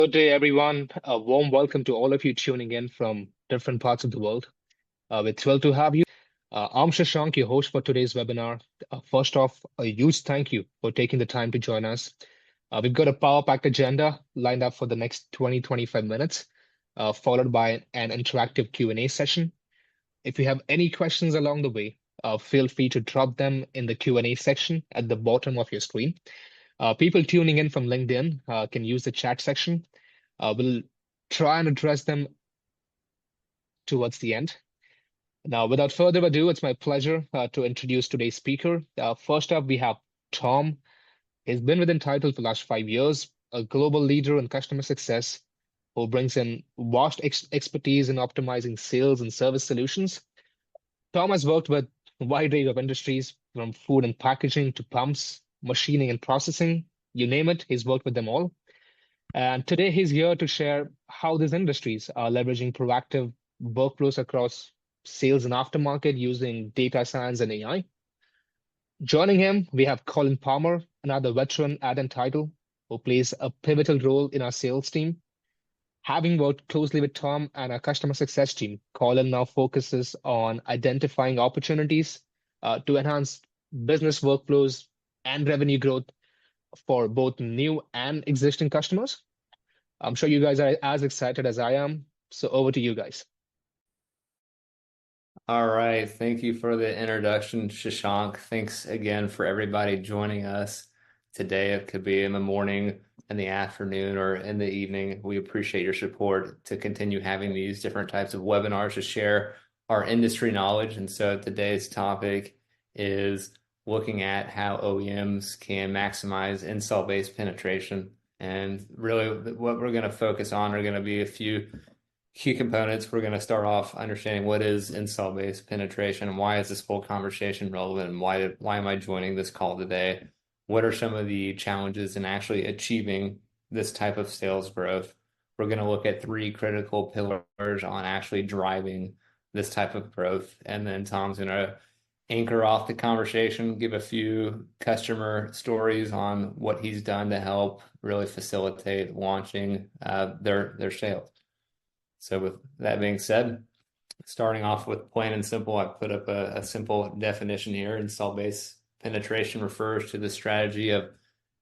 Good day, everyone. A warm welcome to all of you tuning in from different parts of the world. We're thrilled to have you. I'm Shashank, your host for today's webinar. First off, a huge thank you for taking the time to join us. We've got a power-packed agenda lined up for the next 20-25 minutes, followed by an interactive Q&A session. If you have any questions along the way, feel free to drop them in the Q&A section at the bottom of your screen. People tuning in from LinkedIn can use the chat section. We'll try and address them towards the end. Now, without further ado, it's my pleasure to introduce today's speaker. First up, we have Tom. He's been within Title for the last 5 years, a global leader in customer success who brings in vast expertise in optimizing sales and service solutions. Tom has worked with a wide range of industries, from food and packaging to pumps, machining and processing. You name it, he's worked with them all. And today he's here to share how these industries are leveraging proactive workflows across sales and aftermarket using data science and AI. Joining him, we have Colin Palmer, another veteran at Entitle, who plays a pivotal role in our sales team. Having worked closely with Tom and our customer success team, Colin now focuses on identifying opportunities to enhance business workflows and revenue growth for both new and existing customers. I'm sure you guys are as excited as I am. So over to you guys. All right. Thank you for the introduction, Shashank. Thanks again for everybody joining us today. It could be in the morning, in the afternoon, or in the evening. We appreciate your support to continue having these different types of webinars to share our industry knowledge. And so today's topic is looking at how OEMs can maximize install base penetration. And really, what we're going to focus on are going to be a few key components. We're going to start off understanding what is install base penetration and why is this whole conversation relevant, and why am I joining this call today? What are some of the challenges in actually achieving this type of sales growth? We're going to look at three critical pillars on actually driving this type of growth. And then Tom's going to anchor off the conversation, give a few customer stories on what he's done to help really facilitate launching their sales. So with that being said, starting off with plain and simple, I put up a simple definition here. Install base penetration refers to the strategy of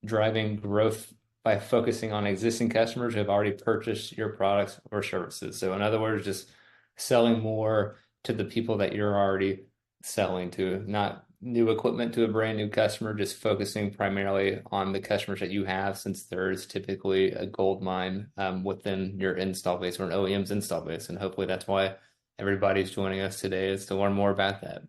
driving growth by focusing on existing customers who have already purchased your products or services. So in other words, just selling more to the people that you're already selling to, not new equipment to a brand new customer, just focusing primarily on the customers that you have, since there is typically a gold mine within your install base or an OEM's install base. And hopefully that's why everybody's joining us today, is to learn more about that.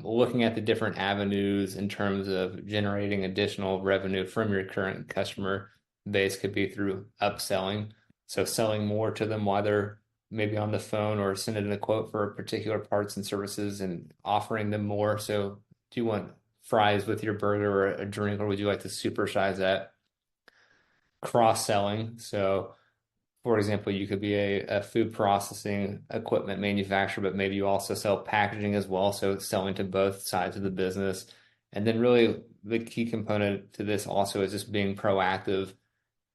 Looking at the different avenues in terms of generating additional revenue from your current customer base could be through upselling. So selling more to them while they're maybe on the phone, or sending in a quote for particular parts and services and offering them more. So do you want fries with your burger or a drink, or would you like to supersize that? Cross-selling. So for example, you could be a food processing equipment manufacturer, but maybe you also sell packaging as well. So selling to both sides of the business. And then really the key component to this also is just being proactive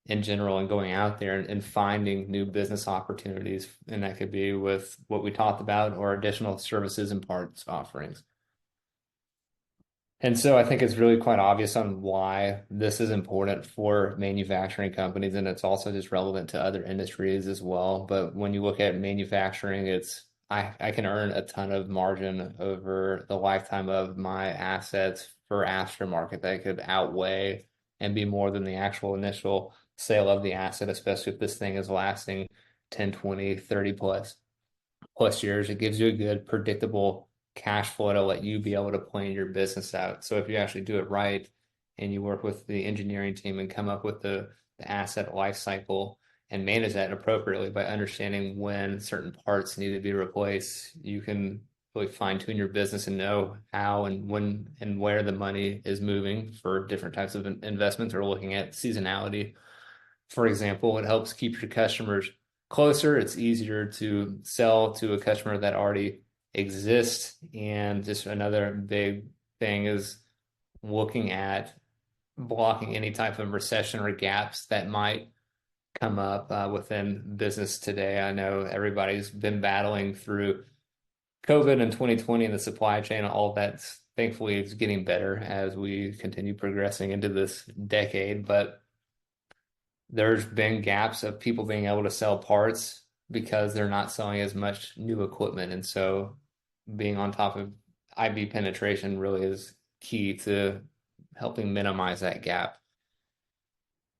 in general and going out there and finding new business opportunities. And that could be with what we talked about, or additional services and parts offerings. And so I think it's really quite obvious on why this is important for manufacturing companies, and it's also just relevant to other industries as well. But when you look at manufacturing, I can earn a ton of margin over the lifetime of my assets for aftermarket that could outweigh and be more than the actual initial sale of the asset, especially if this thing is lasting 10, 20, 30 plus years. It gives you a good predictable cash flow to let you be able to plan your business out. So if you actually do it right and you work with the engineering team and come up with the asset life cycle and manage that appropriately by understanding when certain parts need to be replaced, you can really fine tune your business and know how and when and where the money is moving for different types of investments, or looking at seasonality. For example, it helps keep your customers closer. It's easier to sell to a customer that already exists. And just another big thing is looking at blocking any type of recession or gaps that might come up within business today. I know everybody's been battling through COVID in 2020 and the supply chain. All of that thankfully is getting better as we continue progressing into this decade. But there's been gaps of people being able to sell parts because they're not selling as much new equipment. And so being on top of IB penetration really is key to helping minimize that gap.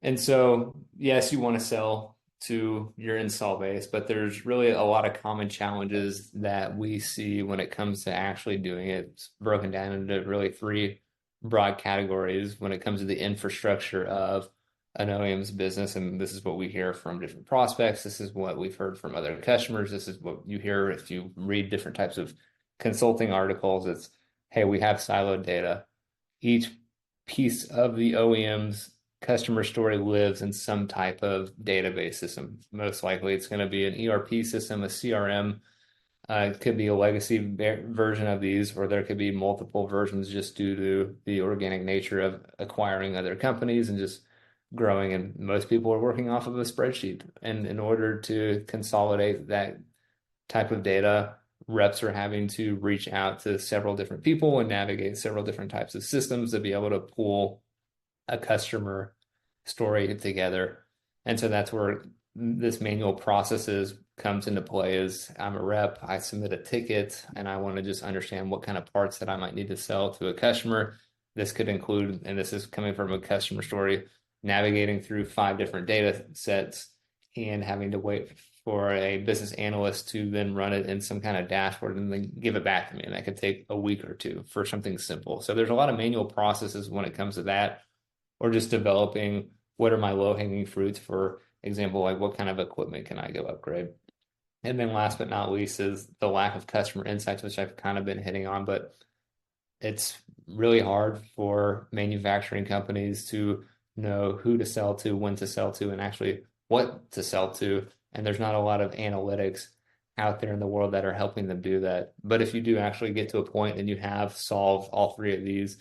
And so, yes, you want to sell to your install base, but there's really a lot of common challenges that we see when it comes to actually doing it. It's broken down into really three broad categories when it comes to the infrastructure of an OEM's business. And this is what we hear from different prospects. This is what we've heard from other customers. This is what you hear if you read different types of consulting articles. It's, hey, we have siloed data. Each piece of the OEM's customer story lives in some type of database system. Most likely, it's going to be an ERP system, a CRM. It could be a legacy version of these, or there could be multiple versions just due to the organic nature of acquiring other companies and just growing. And most people are working off of a spreadsheet. And in order to consolidate that type of data, reps are having to reach out to several different people and navigate several different types of systems to be able to pull a customer story together. And so that's where this manual processes comes into play is I'm a rep, I submit a ticket, and I want to just understand what kind of parts that I might need to sell to a customer. This could include, and this is coming from a customer story, navigating through 5 different data sets and having to wait for a business analyst to then run it in some kind of dashboard and then give it back to me. And that could take a week or two for something simple. So there's a lot of manual processes when it comes to that, or just developing what are my low hanging fruits, for example, like what kind of equipment can I go upgrade? And then last but not least is the lack of customer insights, which I've kind of been hitting on, but it's really hard for manufacturing companies to know who to sell to, when to sell to, and actually what to sell to. And there's not a lot of analytics out there in the world that are helping them do that. But if you do actually get to a point and you have solved all three of these,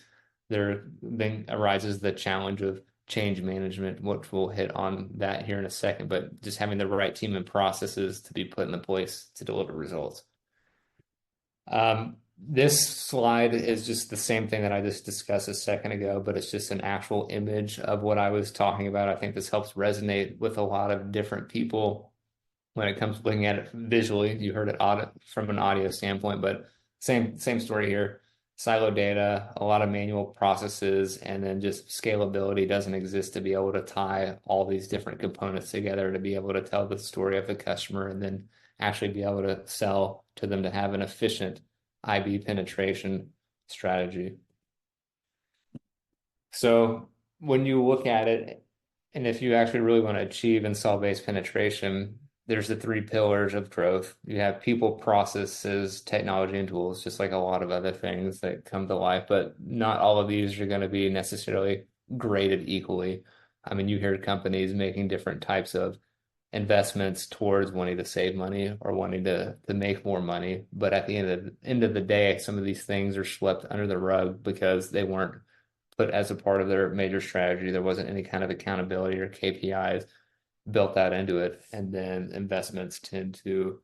there then arises the challenge of change management, which we'll hit on that here in a second, but just having the right team and processes to be put in the place to deliver results. This slide is just the same thing that I just discussed a second ago, but it's just an actual image of what I was talking about. I think this helps resonate with a lot of different people when it comes to looking at it visually. You heard it from an audio standpoint, but same story here. Silo data, a lot of manual processes, and then just scalability doesn't exist to be able to tie all these different components together to be able to tell the story of the customer and then actually be able to sell to them to have an efficient IB penetration strategy. So when you look at it, and if you actually really want to achieve install-based penetration, there's the three pillars of growth. You have people, processes, technology, and tools, just like a lot of other things that come to life, but not all of these are going to be necessarily graded equally. I mean, you hear companies making different types of investments towards wanting to save money or wanting to make more money. But at the end of the day, some of these things are swept under the rug because they weren't put as a part of their major strategy. There wasn't any kind of accountability or KPIs built out into it. And then investments tend to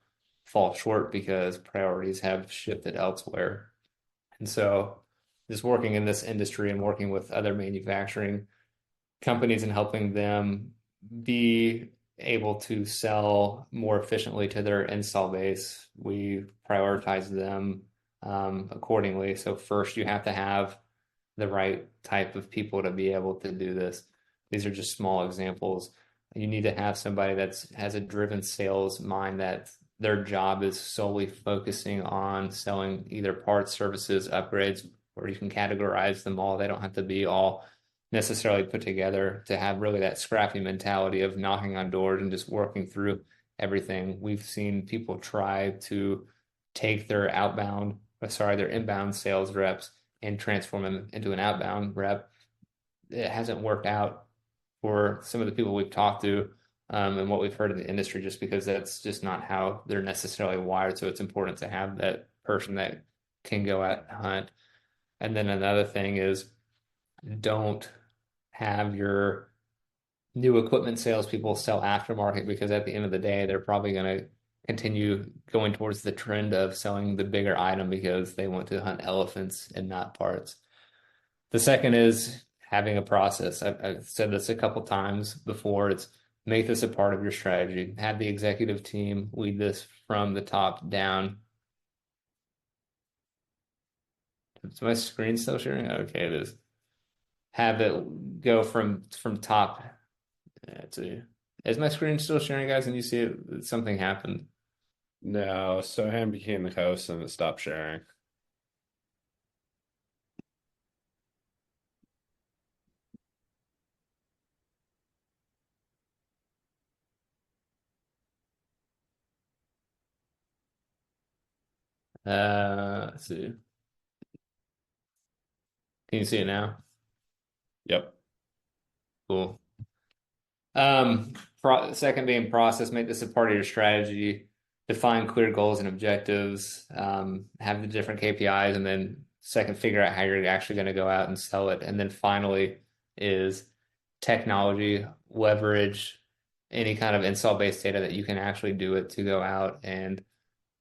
fall short because priorities have shifted elsewhere. And so just working in this industry and working with other manufacturing companies and helping them be able to sell more efficiently to their install base, we prioritize them accordingly. So first, you have to have the right type of people to be able to do this. These are just small examples. You need to have somebody that has a driven sales mind, that their job is solely focusing on selling either parts, services, upgrades, or you can categorize them all. They don't have to be all necessarily put together, to have really that scrappy mentality of knocking on doors and just working through everything. We've seen people try to take their inbound sales reps and transform them into an outbound rep. It hasn't worked out for some of the people we've talked to, and what we've heard in the industry, just because that's just not how they're necessarily wired. So it's important to have that person that can go out and hunt. And then another thing is, don't have your new equipment salespeople sell aftermarket because at the end of the day, they're probably going to continue going towards the trend of selling the bigger item because they want to hunt elephants and not parts. The second is having a process. I've said this a couple times before. It's make this a part of your strategy. Have the executive team lead this from the top down. Is my screen still sharing? Okay, it is. Have it go from top to. Is my screen still sharing, guys? And you see it? Something happened. No, Sohan became the host and it stopped sharing. Let's see. Can you see it now? Yep. Cool. Second being process, make this a part of your strategy. Define clear goals and objectives. Have the different KPIs, and then second, figure out how you're actually going to go out and sell it. And then finally is technology, leverage any kind of install-based data that you can actually do it to go out and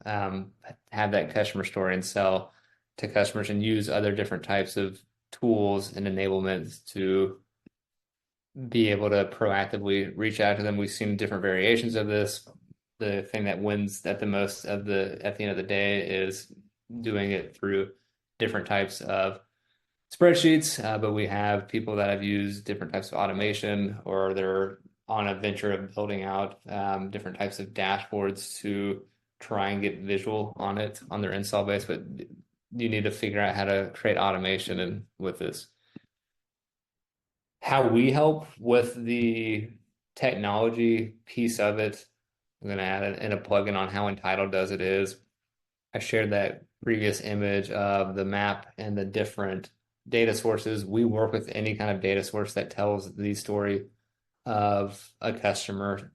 um, have that customer story and sell to customers and use other different types of tools and enablements to be able to proactively reach out to them. We've seen different variations of this. The thing that wins at the most of the at the end of the day is doing it through different types of spreadsheets. But we have people that have used different types of automation, or they're on a venture of building out different types of dashboards to try and get visual on it on their install base. But you need to figure out how to create automation and with this. How we help with the technology piece of it, I'm going to add it in a plugin on how Entitled does it is I shared that previous image of the map and the different data sources. We work with any kind of data source that tells the story of a customer.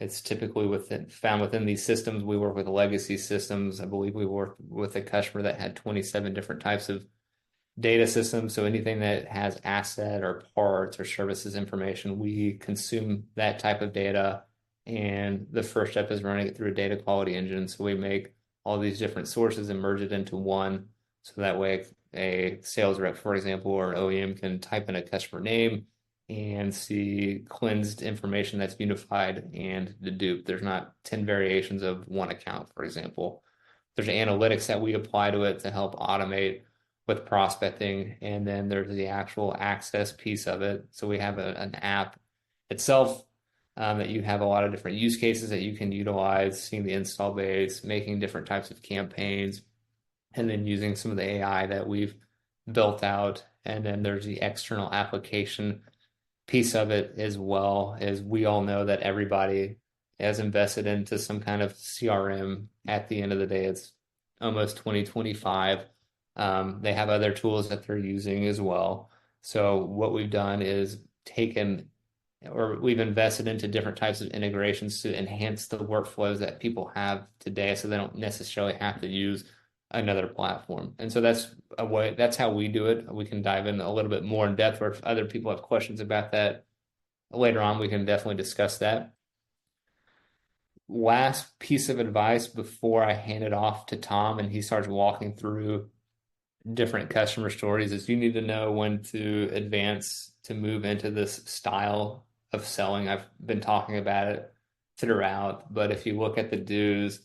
It's typically found within these systems. We work with legacy systems. I believe we worked with a customer that had 27 different types of data systems. So anything that has asset or parts or services information, we consume that type of data. And the first step is running it through a data quality engine. So we make all these different sources and merge it into one. So that way a sales rep, for example, or an OEM can type in a customer name and see cleansed information that's unified and dedupe. There's not 10 variations of one account, for example. There's analytics that we apply to it to help automate with prospecting, and then there's the actual access piece of it. So we have an app itself that you have a lot of different use cases that you can utilize, seeing the install base, making different types of campaigns, and then using some of the AI that we've built out. And then there's the external application piece of it as well, as we all know that everybody has invested into some kind of CRM. At the end of the day, it's almost 2025. They have other tools that they're using as well. So what we've done is taken or we've invested into different types of integrations to enhance the workflows that people have today so they don't necessarily have to use another platform. And so that's how we do it. We can dive in a little bit more in depth, or if other people have questions about that later on, we can definitely discuss that. Last piece of advice before I hand it off to Tom and he starts walking through different customer stories is you need to know when to advance to move into this style of selling. I've been talking about it throughout, but if you look at the do's,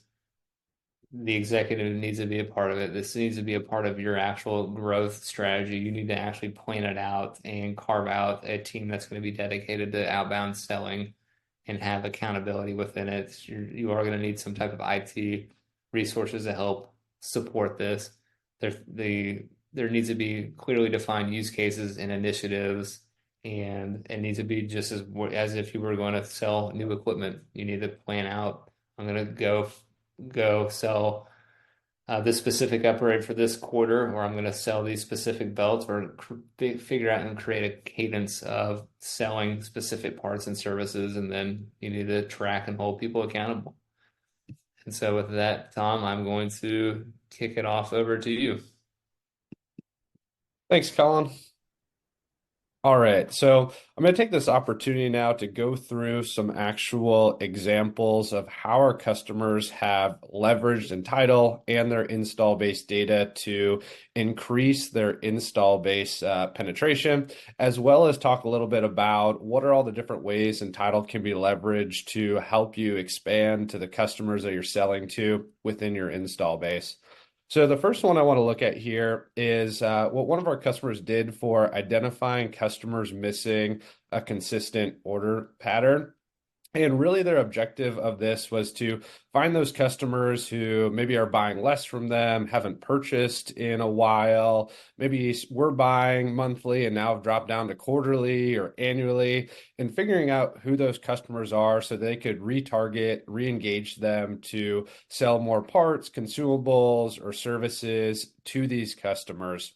the executive needs to be a part of it. This needs to be a part of your actual growth strategy. You need to actually plan it out and carve out a team that's going to be dedicated to outbound selling and have accountability within it. You are going to need some type of IT resources to help support this. There needs to be clearly defined use cases and initiatives, and it needs to be just as if you were going to sell new equipment. You need to plan out. I'm going to go sell this specific upgrade for this quarter, or I'm going to sell these specific belts, or figure out and create a cadence of selling specific parts and services, and then you need to track and hold people accountable. And so with that, Tom, I'm going to kick it off over to you. Thanks, Colin. All right, so I'm going to take this opportunity now to go through some actual examples of how our customers have leveraged Entitle and their install base data to increase their install base penetration, as well as talk a little bit about what are all the different ways Entitle can be leveraged to help you expand to the customers that you're selling to within your install base. So the first one I want to look at here is what one of our customers did for identifying customers missing a consistent order pattern. And really, their objective of this was to find those customers who maybe are buying less from them, haven't purchased in a while, maybe were buying monthly and now have dropped down to quarterly or annually, and figuring out who those customers are so they could retarget, re-engage them to sell more parts, consumables, or services to these customers.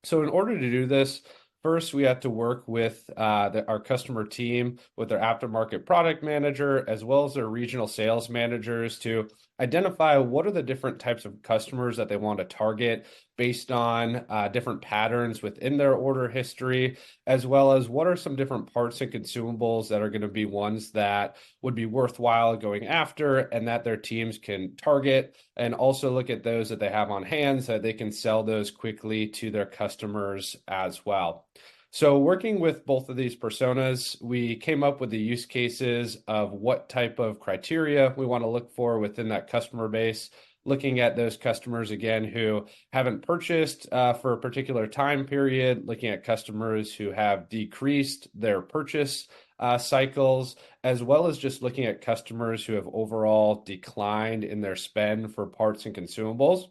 So in order to do this, first we have to work with our customer team, with their aftermarket product manager, as well as their regional sales managers to identify what are the different types of customers that they want to target based on different patterns within their order history, as well as what are some different parts and consumables that are going to be ones that would be worthwhile going after and that their teams can target, and also look at those that they have on hand so that they can sell those quickly to their customers as well. So working with both of these personas, we came up with the use cases of what type of criteria we want to look for within that customer base, looking at those customers again who haven't purchased for a particular time period, looking at customers who have decreased their purchase cycles, as well as just looking at customers who have overall declined in their spend for parts and consumables.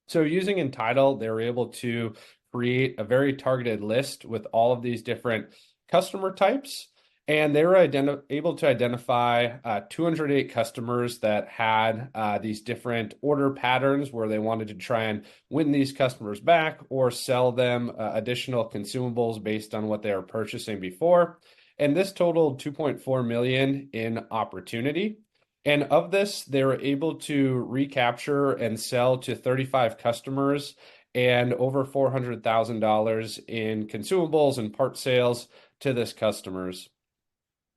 So using Entitle, they were able to create a very targeted list with all of these different customer types. And they were able to identify 208 customers that had these different order patterns where they wanted to try and win these customers back or sell them additional consumables based on what they were purchasing before. And this totaled 2.4 million in opportunity. And of this, they were able to recapture and sell to 35 customers and over $400,000 in consumables and part sales to this customers.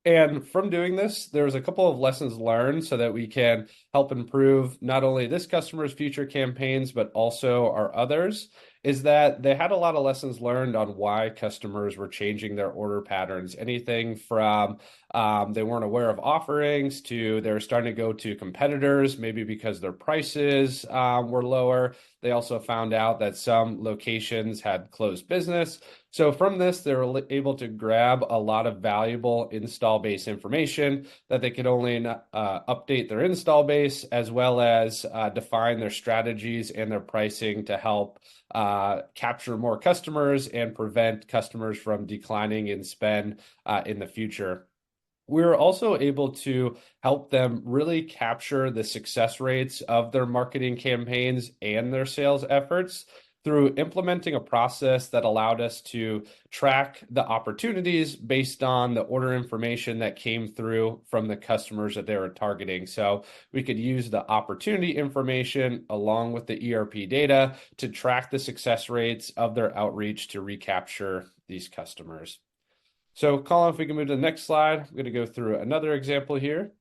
And from doing this, there's a couple of lessons learned so that we can help improve not only this customer's future campaigns, but also our others, is that they had a lot of lessons learned on why customers were changing their order patterns. Anything from they weren't aware of offerings to they were starting to go to competitors, maybe because their prices were lower. They also found out that some locations had closed business. So from this, they were able to grab a lot of valuable install base information that they could only update their install base, as well as define their strategies and their pricing to help capture more customers and prevent customers from declining in spend in the future. We were also able to help them really capture the success rates of their marketing campaigns and their sales efforts through implementing a process that allowed us to track the opportunities based on the order information that came through from the customers that they were targeting. So we could use the opportunity information along with the ERP data to track the success rates of their outreach to recapture these customers. So Colin, if we can move to the next slide, I'm going to go through another example here.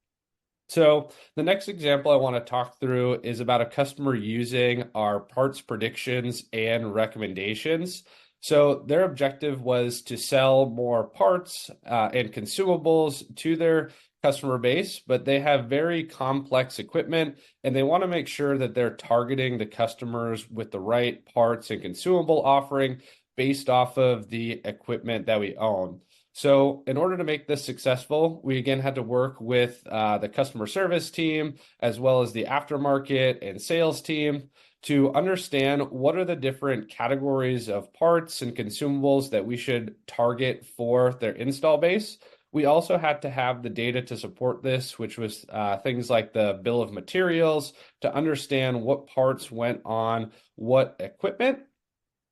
So the next example I want to talk through is about a customer using our parts predictions and recommendations. So their objective was to sell more parts and consumables to their customer base, but they have very complex equipment and they want to make sure that they're targeting the customers with the right parts and consumable offering based off of the equipment that we own. So in order to make this successful, we again had to work with the customer service team, as well as the aftermarket and sales team to understand what are the different categories of parts and consumables that we should target for their install base. We also had to have the data to support this, which was things like the bill of materials to understand what parts went on what equipment.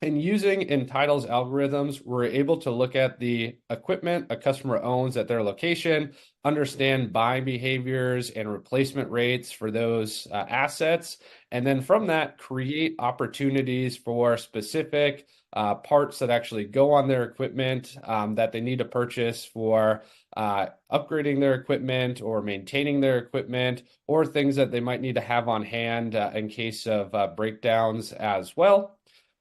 And using Entitle's algorithms, we're able to look at the equipment a customer owns at their location, understand buying behaviors and replacement rates for those assets, and then from that, create opportunities for specific parts that actually go on their equipment that they need to purchase for upgrading their equipment or maintaining their equipment, or things that they might need to have on hand in case of breakdowns as well.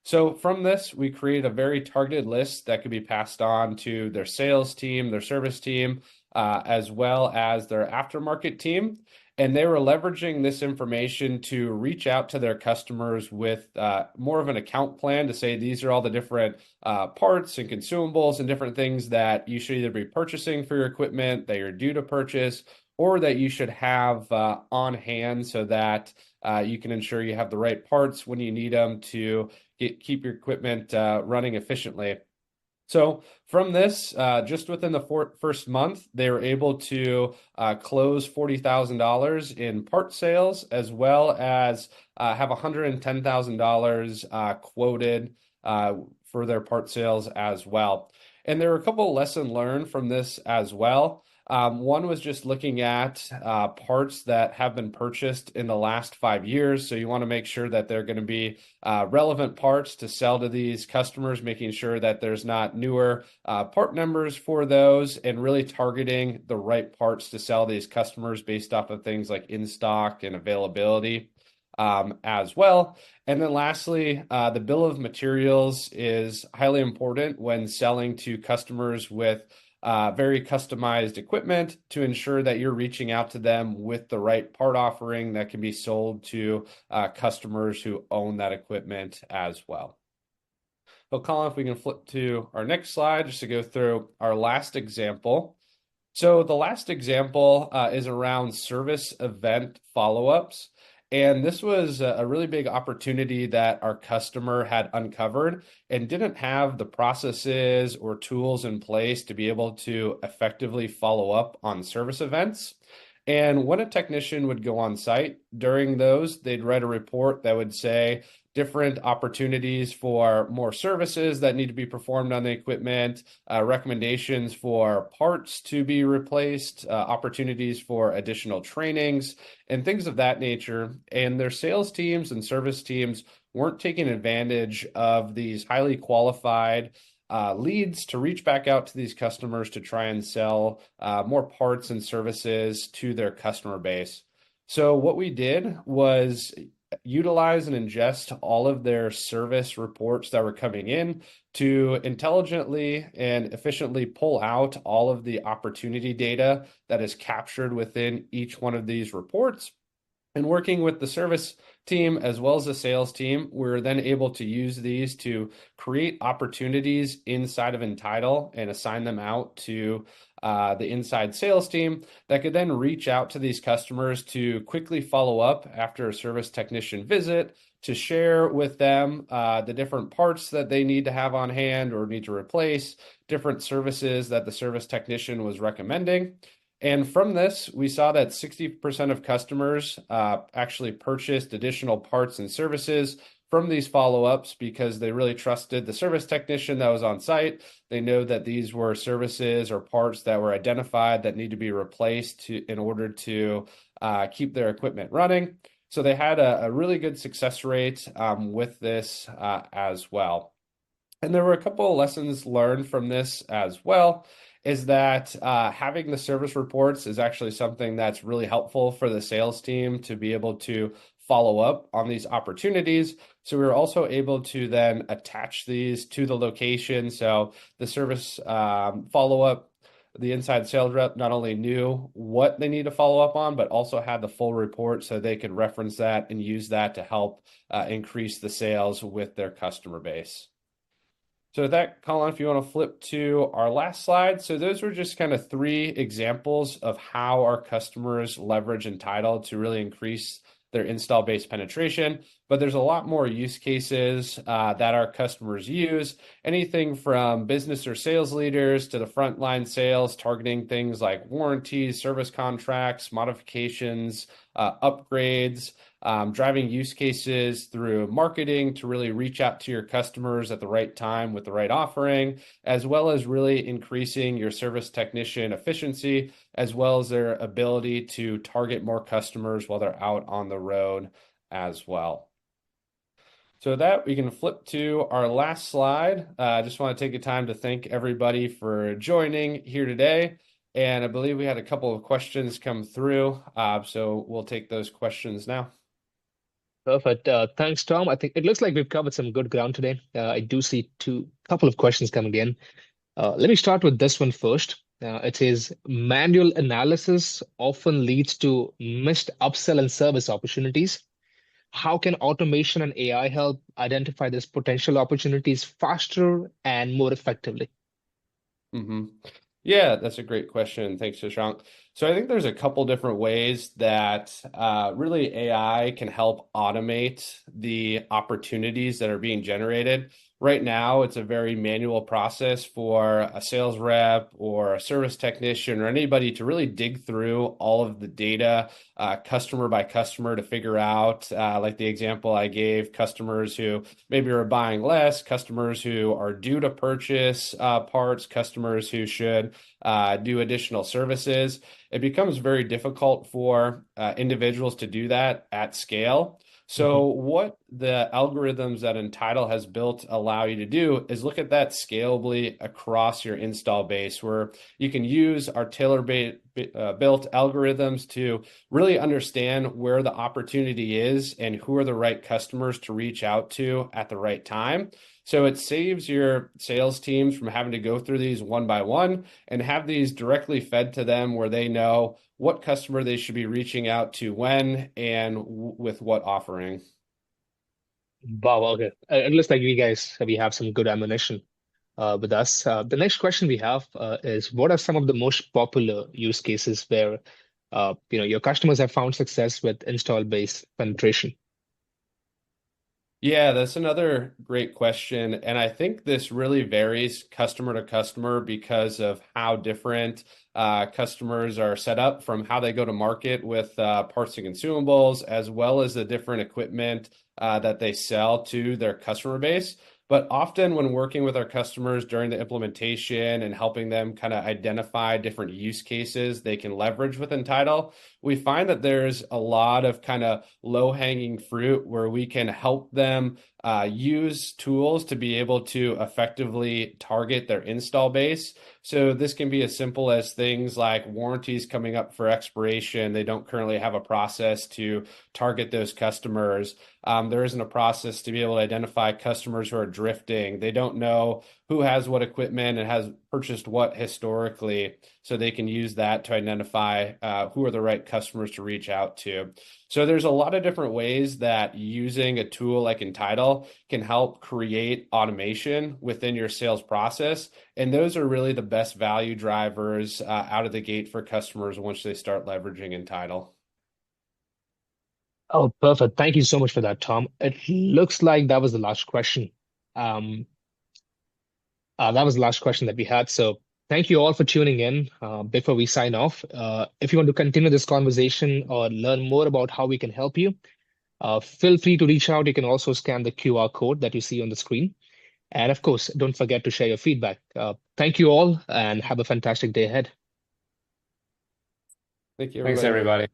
So from this, we create a very targeted list that could be passed on to their sales team, their service team, as well as their aftermarket team. And they were leveraging this information to reach out to their customers with more of an account plan to say these are all the different parts and consumables and different things that you should either be purchasing for your equipment that you're due to purchase, or that you should have on hand so that you can ensure you have the right parts when you need them to keep your equipment running efficiently. So from this, just within the first month, they were able to close $40,000 in part sales, as well as have $110,000 quoted for their part sales as well. And there were a couple of lessons learned from this as well. One was just looking at parts that have been purchased in the last 5 years. So you want to make sure that they're going to be relevant parts to sell to these customers, making sure that there's not newer part numbers for those, and really targeting the right parts to sell these customers based off of things like in stock and availability as well. And then lastly, the bill of materials is highly important when selling to customers with very customized equipment to ensure that you're reaching out to them with the right part offering that can be sold to customers who own that equipment as well. So Colin, if we can flip to our next slide just to go through our last example. So the last example is around service event follow-ups. And this was a really big opportunity that our customer had uncovered and didn't have the processes or tools in place to be able to effectively follow up on service events. And when a technician would go on site during those, they'd write a report that would say different opportunities for more services that need to be performed on the equipment, recommendations for parts to be replaced, opportunities for additional trainings, and things of that nature. And their sales teams and service teams weren't taking advantage of these highly qualified leads to reach back out to these customers to try and sell more parts and services to their customer base. So what we did was utilize and ingest all of their service reports that were coming in to intelligently and efficiently pull out all of the opportunity data that is captured within each one of these reports. And working with the service team as well as the sales team, we're then able to use these to create opportunities inside of Entitle and assign them out to the inside sales team that could then reach out to these customers to quickly follow up after a service technician visit, to share with them the different parts that they need to have on hand or need to replace, different services that the service technician was recommending. And from this, we saw that 60% of customers actually purchased additional parts and services from these follow-ups because they really trusted the service technician that was on site. They know that these were services or parts that were identified that need to be replaced in order to keep their equipment running. So they had a really good success rate with this as well. And there were a couple of lessons learned from this as well, is that having the service reports is actually something that's really helpful for the sales team to be able to follow up on these opportunities. So we were also able to then attach these to the location. So the service follow-up, the inside sales rep not only knew what they need to follow up on, but also had the full report so they could reference that and use that to help increase the sales with their customer base. So with that, Colin, if you want to flip to our last slide. So those were just kind of 3 examples of how our customers leverage Entitle to really increase their install base penetration. But there's a lot more use cases that our customers use, anything from business or sales leaders to the frontline sales, targeting things like warranties, service contracts, modifications, upgrades, driving use cases through marketing to really reach out to your customers at the right time with the right offering, as well as really increasing your service technician efficiency, as well as their ability to target more customers while they're out on the road as well. So with that, we can flip to our last slide. I just want to take a time to thank everybody for joining here today. And I believe we had a couple of questions come through. So we'll take those questions now. Perfect. Thanks, Tom. I think it looks like we've covered some good ground today. I do see couple of questions coming in. Let me start with this one first. It says manual analysis often leads to missed upsell and service opportunities. How can automation and AI help identify these potential opportunities faster and more effectively? Mm-hmm. Yeah, that's a great question. Thanks, Shashank. So I think there's a couple different ways that really AI can help automate the opportunities that are being generated. Right now, it's a very manual process for a sales rep or a service technician or anybody to really dig through all of the data, customer by customer, to figure out, like the example I gave, customers who maybe are buying less, customers who are due to purchase parts, customers who should do additional services. It becomes very difficult for individuals to do that at scale. So what the algorithms that Entitle has built allow you to do is look at that scalably across your install base, where you can use our tailor-built algorithms to really understand where the opportunity is and who are the right customers to reach out to at the right time. So it saves your sales teams from having to go through these one by one and have these directly fed to them where they know what customer they should be reaching out to when and with what offering. Wow, okay. It looks like we have some good ammunition with us. The next question we have is, what are some of the most popular use cases where your customers have found success with install base penetration? Yeah, that's another great question. And I think this really varies customer to customer because of how different customers are set up, from how they go to market with parts and consumables, as well as the different equipment that they sell to their customer base. But often, when working with our customers during the implementation and helping them kind of identify different use cases they can leverage with Entitle, we find that there's a lot of kind of low-hanging fruit where we can help them use tools to be able to effectively target their install base. So this can be as simple as things like warranties coming up for expiration. They don't currently have a process to target those customers. There isn't a process to be able to identify customers who are drifting. They don't know who has what equipment and has purchased what historically, so they can use that to identify who are the right customers to reach out to. So there's a lot of different ways that using a tool like Entitle can help create automation within your sales process. And those are really the best value drivers out of the gate for customers once they start leveraging Entitle. Oh, perfect. Thank you so much for that, Tom. It looks like that was the last question. Um, that was the last question that we had. So thank you all for tuning in. Before we sign off, if you want to continue this conversation or learn more about how we can help you, feel free to reach out. You can also scan the QR code that you see on the screen. And of course, don't forget to share your feedback. Thank you all and have a fantastic day ahead. Thank you, Thanks, everybody. everybody.